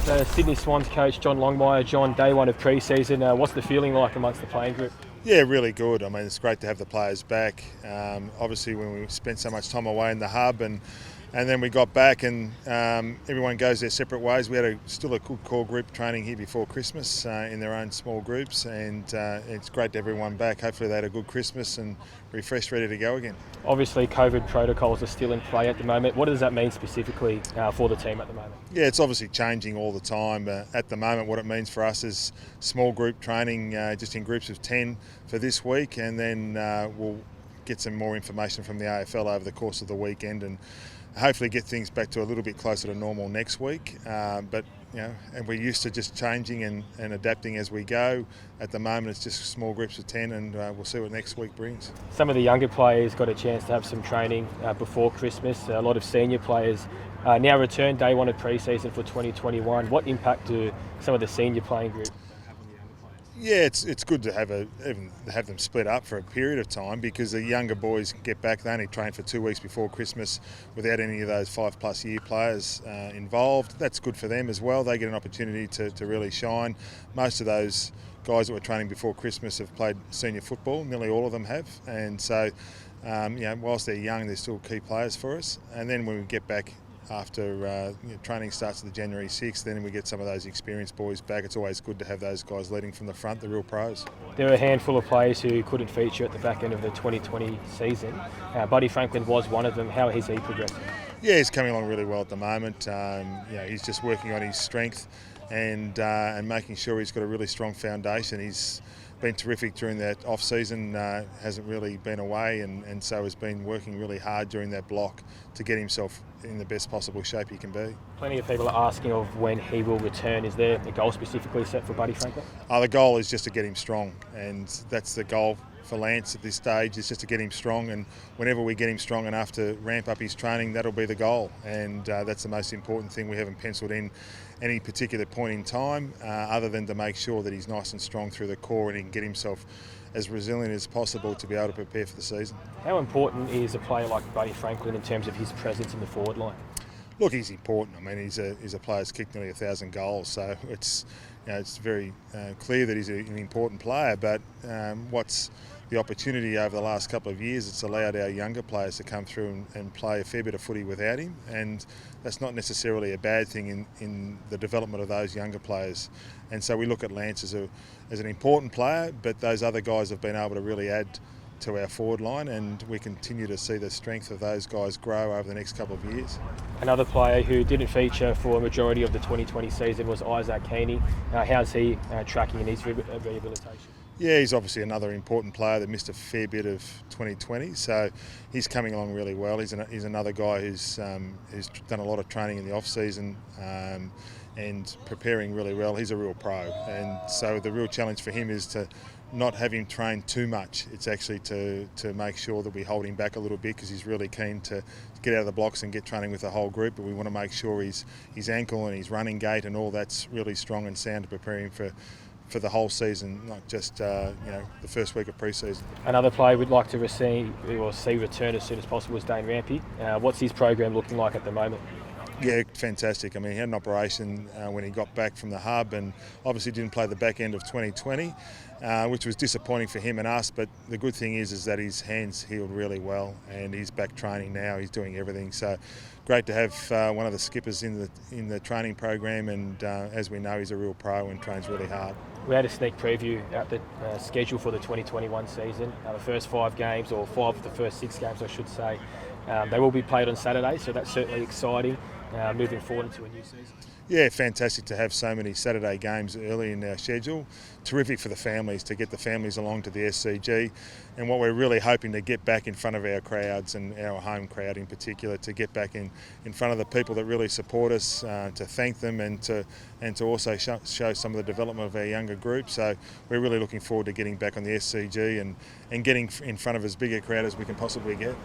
Sydney Swans coach John Longmire. John, day one of pre-season. What's the feeling like amongst the playing group? Yeah, really good. I mean, it's great to have the players back. Obviously, when we spent so much time away in the hub and then we got back and everyone goes their separate ways. We had still a good core group training here before Christmas in their own small groups, and it's great to have everyone back. Hopefully they had a good Christmas and refreshed, ready to go again. Obviously, COVID protocols are still in play at the moment. What does that mean specifically for the team at the moment? Yeah, it's obviously changing all the time. At the moment, what it means for us is small group training, just in groups of 10 for this week, and then we'll get some more information from the AFL over the course of the weekend and hopefully get things back to a little bit closer to normal next week. But and we're used to just changing and adapting as we go. At the moment, it's just small groups of 10, and we'll see what next week brings. Some of the younger players got a chance to have some training before Christmas. A lot of senior players now return day one of pre-season for 2021. What impact do some of the senior playing group have on the younger players? Yeah, it's good to have them split up for a period of time, because the younger boys get back. They only train for 2 weeks before Christmas without any of those 5+ year players involved. That's good for them as well. They get an opportunity to really shine. Most of those guys that were training before Christmas have played senior football. Nearly all of them have, and so whilst they're young, they're still key players for us. And then when we get back after training starts the January 6th, then we get some of those experienced boys back. It's always good to have those guys leading from the front, the real pros. There are a handful of players who couldn't feature at the back end of the 2020 season. Buddy Franklin was one of them. How is he progressing? Yeah, he's coming along really well at the moment. He's just working on his strength and making sure he's got a really strong foundation. He's been terrific during that off-season, hasn't really been away, and so has been working really hard during that block to get himself in the best possible shape he can be. Plenty of people are asking of when he will return. Is there a goal specifically set for Buddy Franklin? The goal is just to get him strong, and that's the goal for Lance at this stage, is just to get him strong, and whenever we get him strong enough to ramp up his training, that'll be the goal, and that's the most important thing. We haven't penciled in any particular point in time other than to make sure that he's nice and strong through the core and he can get himself as resilient as possible to be able to prepare for the season. How important is a player like Buddy Franklin in terms of his presence in the forward line? Look, he's important. I mean, he's a player that's kicked nearly 1,000 goals, so it's very clear that he's an important player. But what's the opportunity over the last couple of years, it's allowed our younger players to come through and play a fair bit of footy without him, and that's not necessarily a bad thing in the development of those younger players. And so we look at Lance as an important player, but those other guys have been able to really add to our forward line, and we continue to see the strength of those guys grow over the next couple of years. Another player who didn't feature for a majority of the 2020 season was Isaac Heaney. How's he tracking in his rehabilitation? Yeah, he's obviously another important player that missed a fair bit of 2020, so he's coming along really well. He's another guy who's done a lot of training in the off-season and preparing really well. He's a real pro, and so the real challenge for him is to not have him train too much. It's actually to make sure that we hold him back a little bit, because he's really keen to get out of the blocks and get training with the whole group, but we want to make sure his ankle and his running gait and all that's really strong and sound to prepare him for the whole season, not just the first week of pre-season. Another player we'd like to see return as soon as possible is Dane Rampy. What's his program looking like at the moment? Yeah, fantastic. I mean, he had an operation when he got back from the hub, and obviously didn't play the back end of 2020, which was disappointing for him and us. But the good thing is that his hand's healed really well, and he's back training now. He's doing everything. So great to have one of the skippers in the training program, and as we know, he's a real pro and trains really hard. We had a sneak preview at the schedule for the 2021 season. The first 5 games, or 5 of the first 6 games, I should say, they will be played on Saturday, so that's certainly exciting moving forward into a new season. Yeah, fantastic to have so many Saturday games early in our schedule. Terrific for the families, to get the families along to the SCG. And what we're really hoping to get back in front of our crowds, and our home crowd in particular, to get back in front of the people that really support us, to thank them and to also show some of the development of our younger group. So we're really looking forward to getting back on the SCG and getting in front of as big a crowd as we can possibly get.